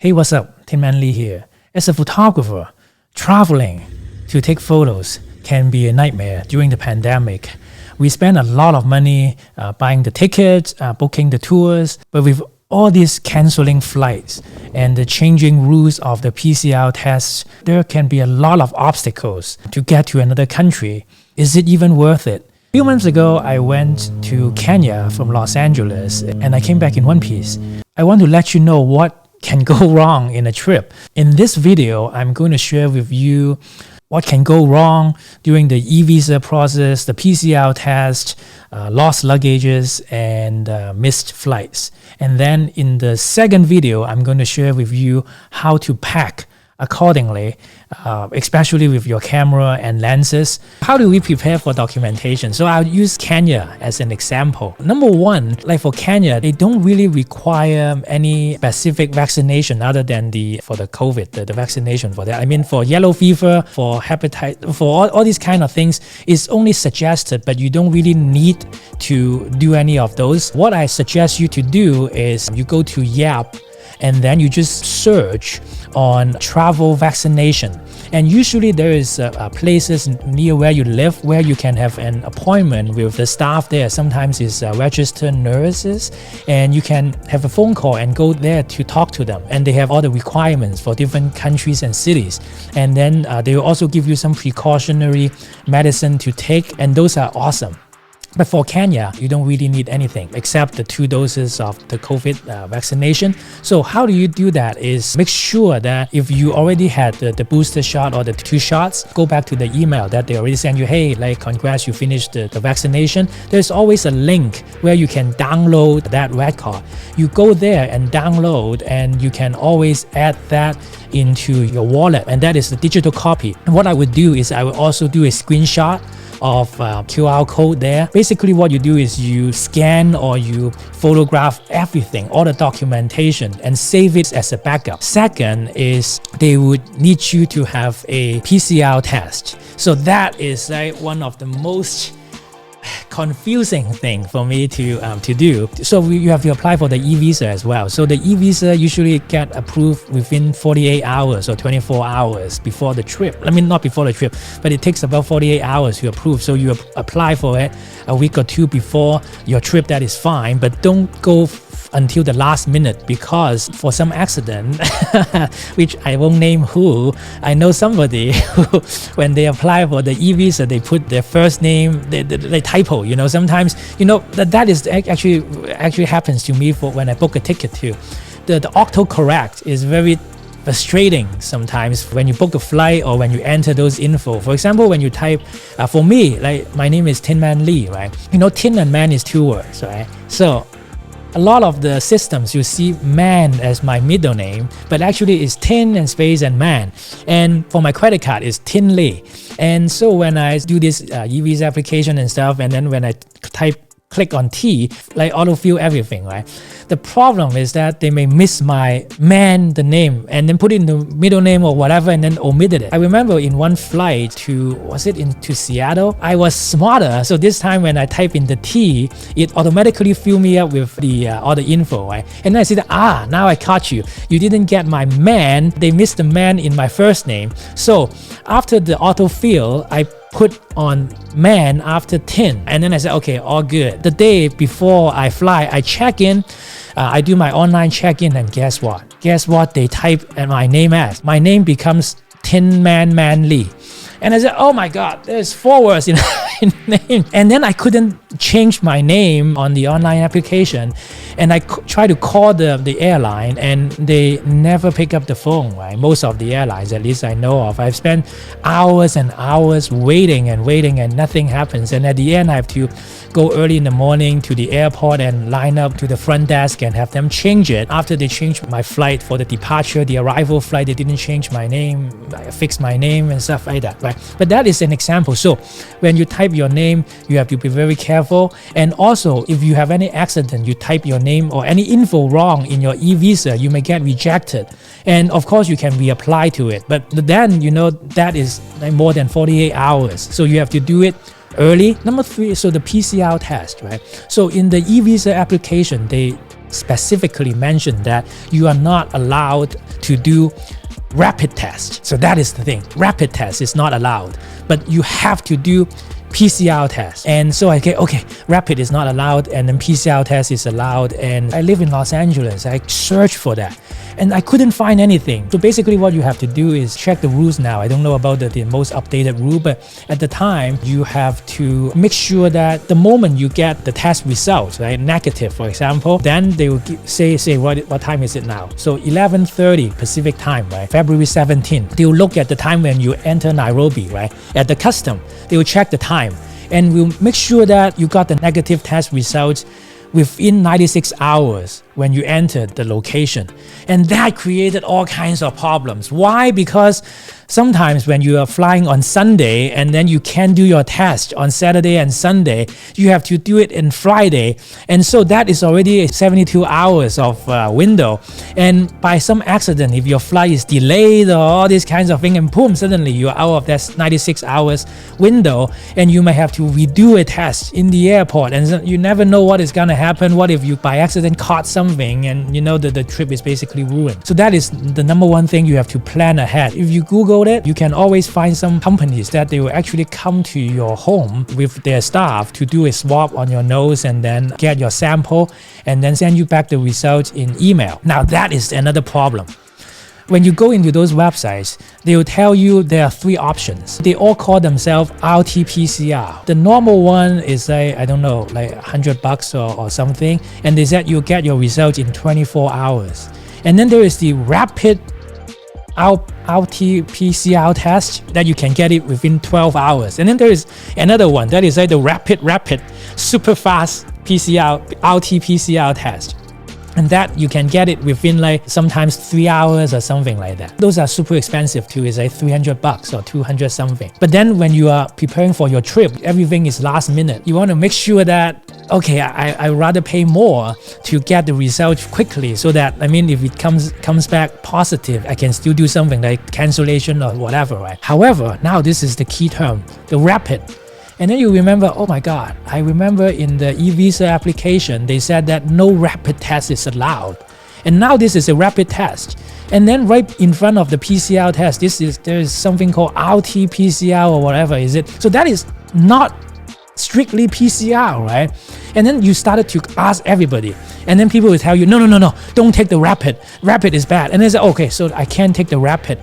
Hey, what's up? Tin Man Lee here. As a photographer, traveling to take photos can be a nightmare during the pandemic. We spend a lot of money buying the tickets, booking the tours, but with all these canceling flights and the changing rules of the PCR tests, there can be a lot of obstacles to get to another country. Is it even worth it? A few months ago, I went to Kenya from Los Angeles and I came back in one piece. I want to let you know what can go wrong in a trip. In this video, I'm going to share with you what can go wrong during the e-visa process, the PCR test, lost luggages, and missed flights. And then in the second video, I'm going to share with you how to pack accordingly, especially with your camera and lenses. How do we prepare for documentation? So I'll use Kenya as an example. Number one, like for Kenya, they don't really require any specific vaccination other than for the COVID, the vaccination for that. I mean, for yellow fever, for hepatitis, for all these kind of things, it's only suggested, but you don't really need to do any of those. What I suggest you to do is you go to Yap and then you just search on travel vaccination. And usually there is places near where you live where you can have an appointment with the staff there. Sometimes it's registered nurses, and you can have a phone call and go there to talk to them. And they have all the requirements for different countries and cities. And then they will also give you some precautionary medicine to take, and those are awesome. But for Kenya, you don't really need anything except the 2 doses of the COVID vaccination. So how do you do that is make sure that if you already had the booster shot or the 2 shots, go back to the email that they already sent you, hey, like congrats, you finished the vaccination. There's always a link where you can download that record. You go there and download, and you can always add that into your wallet, and that is the digital copy. And what I would do is I would also do a screenshot of QR code there. Basically what you do is you scan or you photograph everything, all the documentation, and save it as a backup. Second is they would need you to have a PCR test. So that is like one of the most confusing thing for me to do. So you have to apply for the e-visa as well. So the e-visa usually get approved within 48 hours or 24 hours before the trip. I mean, not before the trip, but it takes about 48 hours to approve. So you apply for it a week or 2 before your trip. That is fine, but don't go until the last minute, because for some accident, which I won't name who, I know somebody who, when they apply for the e-visa, they put their first name, they typo, sometimes, that is actually happens to me for when I book a ticket too. The autocorrect is very frustrating sometimes when you book a flight or when you enter those info. For example, when you type, for me, like my name is Tin Man Lee, right? Tin and man is 2 words, right? So a lot of the systems you see man as my middle name, but actually it's Tin and space and man. And for my credit card it's Tin Lee. And so when I do this e-visa application and stuff, and then when I click on T, like autofill everything, right? The problem is that they may miss my man, the name, and then put in the middle name or whatever, and then omitted it. I remember in one flight to Seattle, I was smarter. So this time when I type in the T, it automatically fill me up with all the info, right? And then I said, now I caught you. You didn't get my man. They missed the man in my first name. So after the autofill, I put on man after Tin, and then I said, okay, all good. The day before I fly, I check in, I do my online check-in, and guess what they type my name as? My name becomes Tin Man Lee. And I said, oh my God, there's 4 words in name. And then I couldn't change my name on the online application. And I tried to call the airline, and they never pick up the phone, right? Most of the airlines, at least I know of. I've spent hours and hours waiting, and nothing happens. And at the end, I have to go early in the morning to the airport and line up to the front desk and have them change it. After they changed my flight for the departure, the arrival flight, they didn't change my name, fix my name and stuff like that, right? But that is an example. So when you type your name, you have to be very careful. And also, if you have any accident, you type your name or any info wrong in your e-visa, you may get rejected. And of course, you can reapply to it. But then, that is like more than 48 hours. So you have to do it early. Number 3, so the PCR test, right? So in the e-visa application, they specifically mentioned that you are not allowed to do rapid test. So that is the thing. Rapid test is not allowed, but you have to do PCR test. And so I get, okay, rapid is not allowed and then PCR test is allowed. And I live in Los Angeles. I searched for that and I couldn't find anything. So basically what you have to do is check the rules now. I don't know about the most updated rule, but at the time you have to make sure that the moment you get the test results, right, negative, for example, then they will say what time is it now? So 11:30 Pacific time, right? February 17th. They will look at the time when you enter Nairobi, right? At the custom, they will check the time. And we'll make sure that you got the negative test results within 96 hours when you entered the location. And that created all kinds of problems. Why? Because sometimes when you are flying on Sunday and then you can't do your test on Saturday and Sunday, you have to do it on Friday. And so that is already 72 hours of window. And by some accident, if your flight is delayed or all these kinds of things, and boom, suddenly you're out of that 96 hours window and you might have to redo a test in the airport. And so you never know what is going to happen. What if you by accident caught something and you know that the trip is basically ruined? So that is the number one thing you have to plan ahead. If you Google it, you can always find some companies that they will actually come to your home with their staff to do a swab on your nose and then get your sample and then send you back the results in email. Now that is another problem. When you go into those websites, they will tell you there are 3 options. They all call themselves RT-PCR. The normal one is like, I don't know, like $100 or something. And they said you'll get your results in 24 hours. And then there is the rapid RT-PCR test that you can get it within 12 hours. And then there is another one that is like the rapid, super fast RT-PCR test. And that you can get it within like sometimes 3 hours or something like that. Those are super expensive too. It's like $300 or 200 something. But then when you are preparing for your trip, everything is last minute. You want to make sure that, okay, I rather pay more to get the results quickly so that, I mean, if it comes back positive, I can still do something like cancellation or whatever, right? However, now this is the key term, the rapid. And then you remember, oh my God, I remember in the e-visa application, they said that no rapid test is allowed. And now this is a rapid test. And then right in front of the PCR test, there is something called RT-PCR or whatever is it. So that is not strictly PCR, right? And then you started to ask everybody. And then people will tell you, no, don't take the rapid. Rapid is bad. And they say, okay, so I can't take the rapid.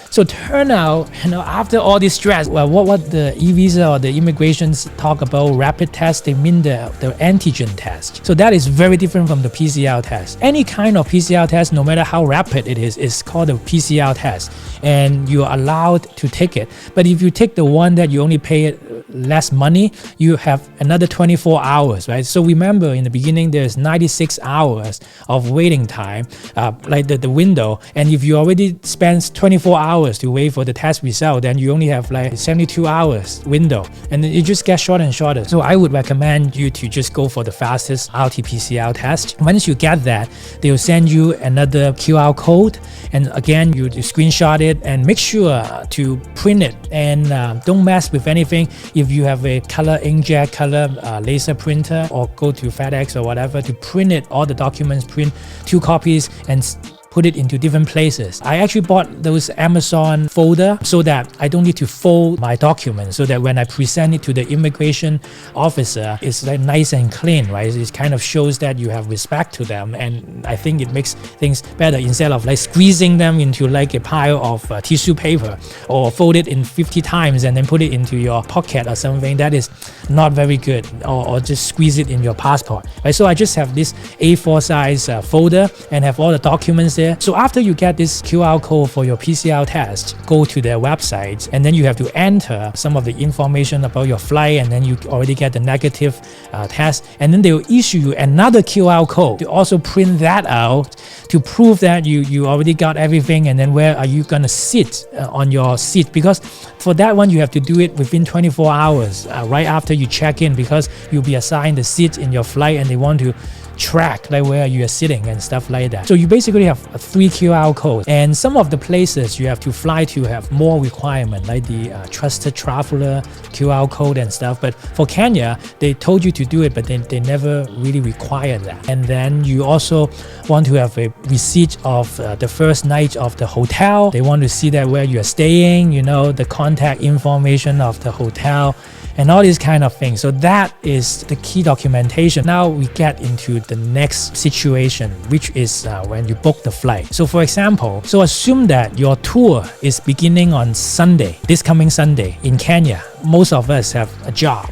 So turn out, after all this stress, well, what the e-visa or the immigrations talk about rapid test, they mean the antigen test. So that is very different from the PCR test. Any kind of PCR test, no matter how rapid it is called a PCR test. And you are allowed to take it. But if you take the one that you only pay less money, you have another 24 hours, right? So remember in the beginning, there's 96 hours of waiting time, like the window. And if you already spent 24 hours to wait for the test result, then you only have like 72 hours window, and then it just gets shorter and shorter. So I would recommend you to just go for the fastest RT-PCR test. Once you get that, they will send you another QR code, and again you screenshot it and make sure to print it, and don't mess with anything. If you have a color inkjet, color laser printer, or go to FedEx or whatever to print it, all the documents, print 2 copies and put it into different places. I actually bought those Amazon folder so that I don't need to fold my documents, so that when I present it to the immigration officer, it's like nice and clean, right? It kind of shows that you have respect to them, and I think it makes things better instead of like squeezing them into like a pile of tissue paper or fold it in 50 times and then put it into your pocket or something. That is not very good, or just squeeze it in your passport, right? So I just have this A4 size folder and have all the documents there. So after you get this QR code for your PCR test, go to their website, and then you have to enter some of the information about your flight, and then you already get the negative test, and then they will issue you another QR code to also print that out to prove that you already got everything. And then where are you gonna sit on your seat, because for that one you have to do it within 24 hours right after you check in, because you'll be assigned the seat in your flight, and they want to track like where you are sitting and stuff like that. So you basically have 3 QR codes, and some of the places you have to fly to have more requirement, like the trusted traveler QR code and stuff. But for Kenya, they told you to do it, but they never really require that. And then you also want to have a receipt of the first night of the hotel. They want to see that where you are staying, you know, the contact information of the hotel, and all these kind of things. So that is the key documentation. Now we get into the next situation, which is when you book the flight. So for example, so assume that your tour is beginning on Sunday, this coming Sunday in Kenya. Most of us have a job.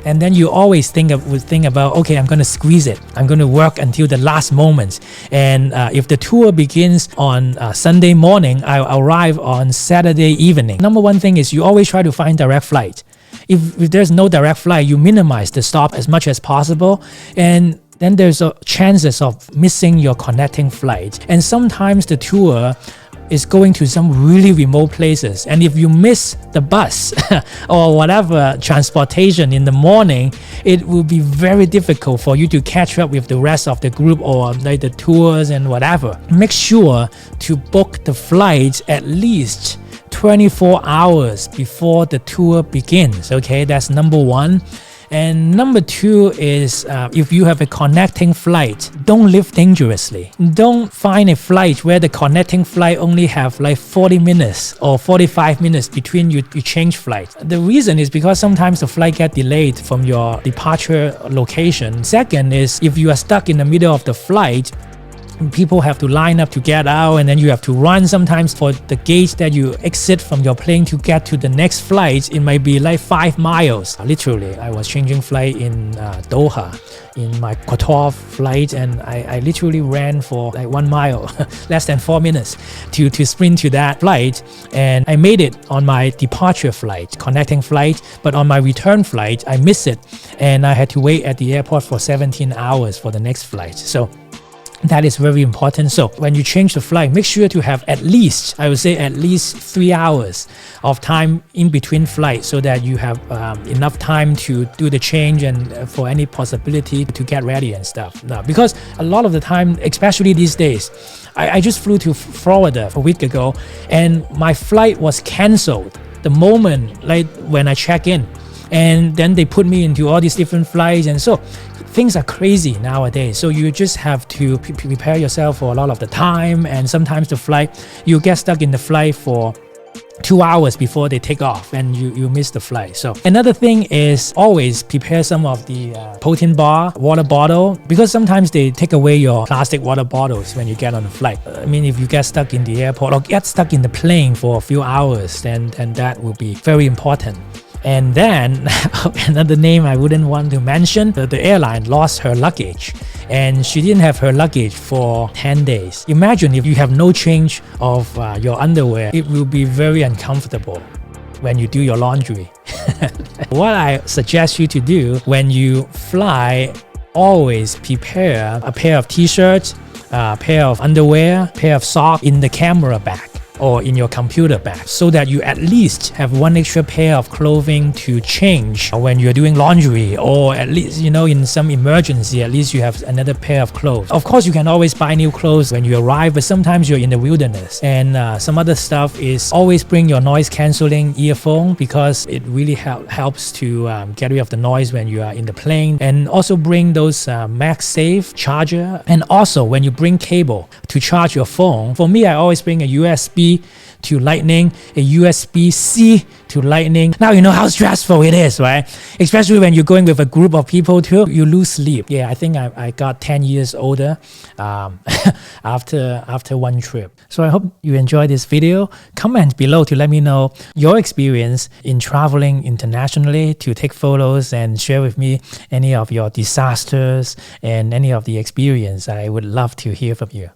And then you always think about, okay, I'm going to squeeze it. I'm going to work until the last moment. And if the tour begins on Sunday morning, I'll arrive on Saturday evening. Number one thing is you always try to find direct flight. If there's no direct flight, you minimize the stop as much as possible. And then there's chances of missing your connecting flight. And sometimes the tour is going to some really remote places, and if you miss the bus or whatever transportation in the morning, it will be very difficult for you to catch up with the rest of the group or like the tours and whatever. Make sure to book the flight at least 24 hours before the tour begins. Okay, that's number one. And number two is if you have a connecting flight, don't live dangerously. Don't find a flight where the connecting flight only have like 40 minutes or 45 minutes between you change flight. The reason is because sometimes the flight get delayed from your departure location. Second is if you are stuck in the middle of the flight, people have to line up to get out, and then you have to run sometimes for the gate that you exit from your plane to get to the next flight. It might be like 5 miles. Literally, I was changing flight in Doha in my Qatar flight, and I literally ran for like 1 mile, less than 4 minutes to sprint to that flight. And I made it on my departure flight, connecting flight, but on my return flight, I missed it, and I had to wait at the airport for 17 hours for the next flight. So that is very important. So when you change the flight, make sure to have at least 3 hours of time in between flights, so that you have enough time to do the change and for any possibility to get ready and stuff. Now, because a lot of the time, especially these days, I just flew to Florida a week ago, and my flight was cancelled the moment like when I check in. And then they put me into all these different flights, and so things are crazy nowadays. So you just have to prepare yourself for a lot of the time, and sometimes the flight, you get stuck in the flight for 2 hours before they take off, and you miss the flight. So another thing is always prepare some of the protein bar, water bottle, because sometimes they take away your plastic water bottles when you get on the flight. I mean, if you get stuck in the airport or get stuck in the plane for a few hours, then that will be very important. And then another name I wouldn't want to mention, the airline lost her luggage, and she didn't have her luggage for 10 days. Imagine if you have no change of your underwear, it will be very uncomfortable when you do your laundry. What I suggest you to do when you fly, always prepare a pair of t-shirts, a pair of underwear, a pair of socks in the camera bag or in your computer bag, so that you at least have one extra pair of clothing to change when you're doing laundry, or at least, you know, in some emergency, at least you have another pair of clothes. Of course, you can always buy new clothes when you arrive, but sometimes you're in the wilderness. And some other stuff is always bring your noise cancelling earphone, because it really helps to get rid of the noise when you are in the plane. And also bring those MagSafe charger. And also when you bring cable to charge your phone, for me, I always bring a USB to Lightning, a USB-C to Lightning. Now you know how stressful it is, right? Especially when you're going with a group of people too, you lose sleep. Yeah, I think I got 10 years older after one trip. So I hope you enjoyed this video. Comment below to let me know your experience in traveling internationally, to take photos and share with me any of your disasters and any of the experience. I would love to hear from you.